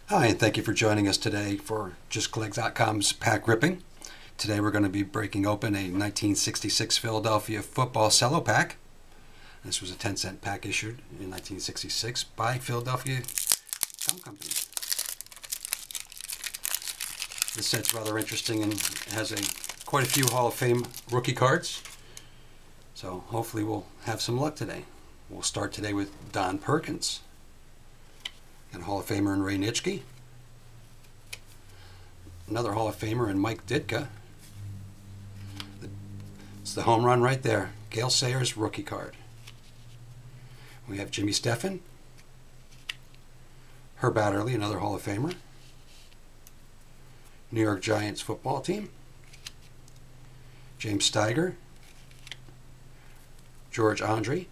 Hi, and thank you for joining us today for JustCollect.com's pack ripping. Today we're going to be breaking open a 1966 Philadelphia football cello pack. This was a 10-cent pack issued in 1966 by Philadelphia Gum Company. This set's rather interesting and has quite a few Hall of Fame rookie cards. So hopefully we'll have some luck today. We'll start today with Don Perkins, and Hall of Famer in Ray Nitschke. Another Hall of Famer in Mike Ditka. It's the home run right there. Gale Sayers Rookie card. We have Jimmy Steffen. Herb Adderly, another Hall of Famer. New York Giants football team. James Steiger. George Andrie.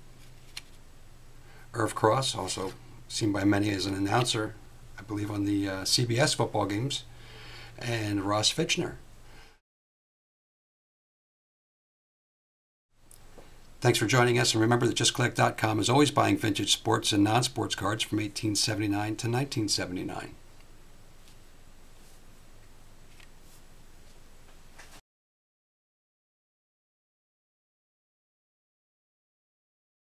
Irv Cross, also seen by many as an announcer, I believe on the CBS football games, and Ross Fichtner. Thanks for joining us, and remember that JustCollect.com is always buying vintage sports and non-sports cards from 1879 to 1979.